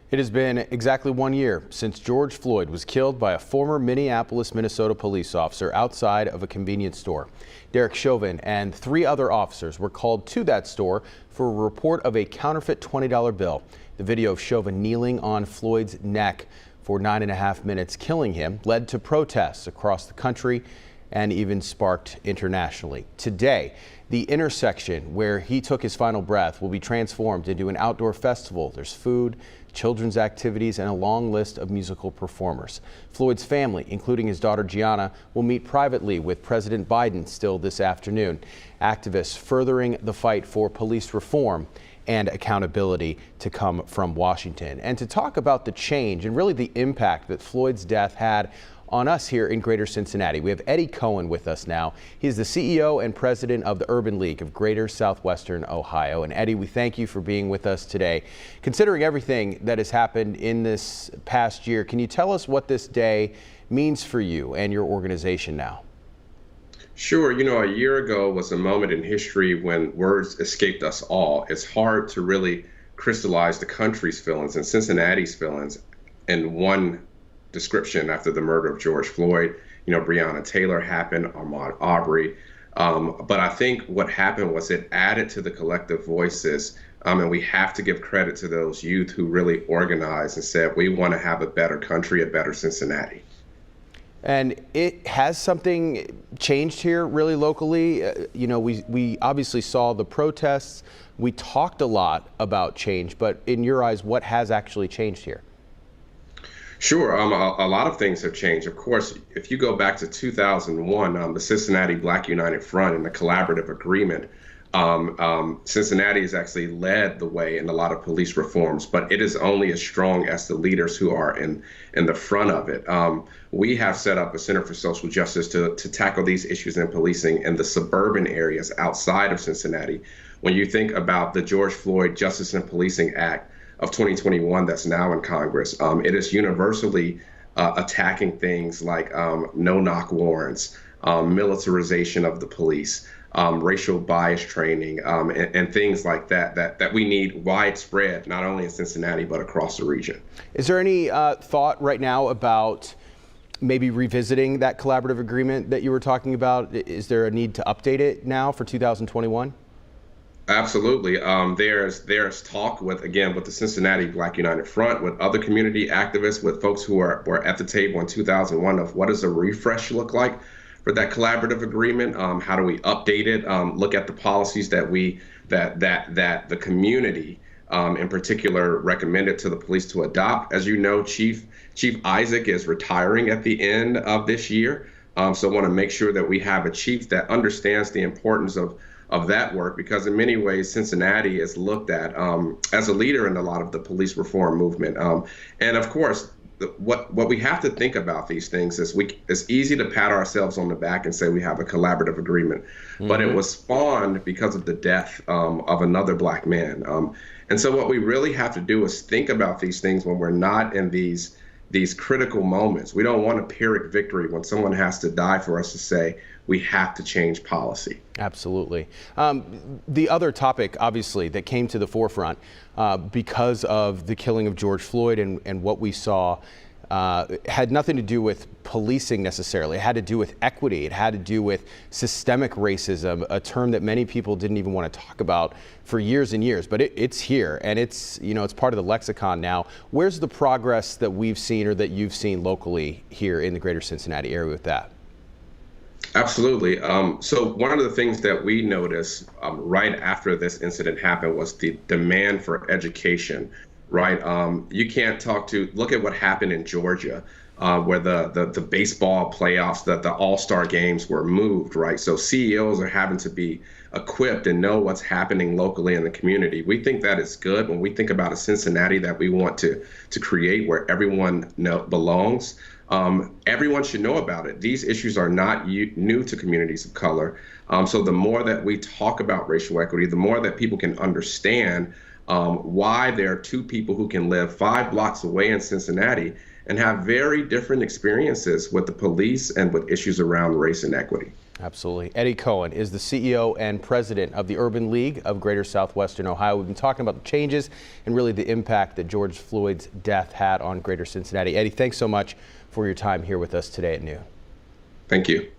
It has been exactly 1 year since George Floyd was killed by a former Minneapolis, Minnesota police officer outside of a convenience store. Derek Chauvin and 3 other officers were called to that store for a report of a counterfeit $20 bill. The video of Chauvin kneeling on Floyd's neck for 9.5 minutes, killing him, led to protests across the country and even sparked internationally. Today, the intersection where he took his final breath will be transformed into an outdoor festival. There's food, children's activities, and a long list of musical performers. Floyd's family, including his daughter Gianna, will meet privately with President Biden still this afternoon. Activists furthering the fight for police reform and accountability to come from Washington. And to talk about the change and really the impact that Floyd's death had on us here in Greater Cincinnati, we have Eddie Cohen with us now. He's the CEO and president of the Urban League of Greater Southwestern Ohio. And Eddie, we thank you for being with us today. Considering everything that has happened in this past year, can you tell us what this day means for you and your organization now? Sure. You know, a year ago was a moment in history when words escaped us all. It's hard to really crystallize the country's feelings and Cincinnati's feelings in one description after the murder of George Floyd. You know, Breonna Taylor happened, Ahmaud Arbery. But I think what happened was it added to the collective voices. And we have to give credit to those youth who really organized and said, we want to have a better country, a better Cincinnati. And has something changed here really locally? You know, we obviously saw the protests. We talked a lot about change, but in your eyes, what has actually changed here? Sure. A lot of things have changed. Of course, if you go back to 2001, the Cincinnati Black United Front and the collaborative agreement, Cincinnati has actually led the way in a lot of police reforms, but it is only as strong as the leaders who are in the front of it. We have set up a Center for Social Justice to tackle these issues in policing in the suburban areas outside of Cincinnati. When you think about the George Floyd Justice and Policing Act of 2021 that's now in Congress, it is universally attacking things like no-knock warrants, militarization of the police, racial bias training, and things like that we need widespread, not only in Cincinnati, but across the region. Is there any thought right now about maybe revisiting that collaborative agreement that you were talking about? Is there a need to update it now for 2021? Absolutely. There's talk with the Cincinnati Black United Front, with other community activists, with folks who were at the table in 2001 of what does a refresh look like for that collaborative agreement? How do we update it? Look at the policies that the community in particular recommended to the police to adopt. As you know, Chief Isaac is retiring at the end of this year. So I want to make sure that we have a chief that understands the importance of that work, because in many ways Cincinnati is looked at as a leader in a lot of the police reform movement. And of course, what we have to think about these things is it's easy to pat ourselves on the back and say we have a collaborative agreement, but it was spawned because of the death of another Black man. And so what we really have to do is think about these things when we're not in these critical moments. We don't want a Pyrrhic victory when someone has to die for us to say we have to change policy. Absolutely. The other topic, obviously, that came to the forefront because of the killing of George Floyd and what we saw had nothing to do with policing necessarily. It had to do with equity. It had to do with systemic racism, a term that many people didn't even want to talk about for years and years. But it's here, and it's part of the lexicon now. Where's the progress that we've seen or that you've seen locally here in the Greater Cincinnati area with that? Absolutely. So one of the things that we noticed right after this incident happened was the demand for education. Right. You can't look at what happened in Georgia, where the baseball playoffs, the all-star games were moved. Right. So CEOs are having to be equipped and know what's happening locally in the community. We think that is good when we think about a Cincinnati that we want to create where everyone belongs. Everyone should know about it. These issues are not new to communities of color. So the more that we talk about racial equity, the more that people can understand why there are 2 people who can live 5 blocks away in Cincinnati and have very different experiences with the police and with issues around race and equity. Absolutely. Eddie Cohen is the CEO and president of the Urban League of Greater Southwestern Ohio. We've been talking about the changes and really the impact that George Floyd's death had on Greater Cincinnati. Eddie, thanks so much for your time here with us today at noon. Thank you.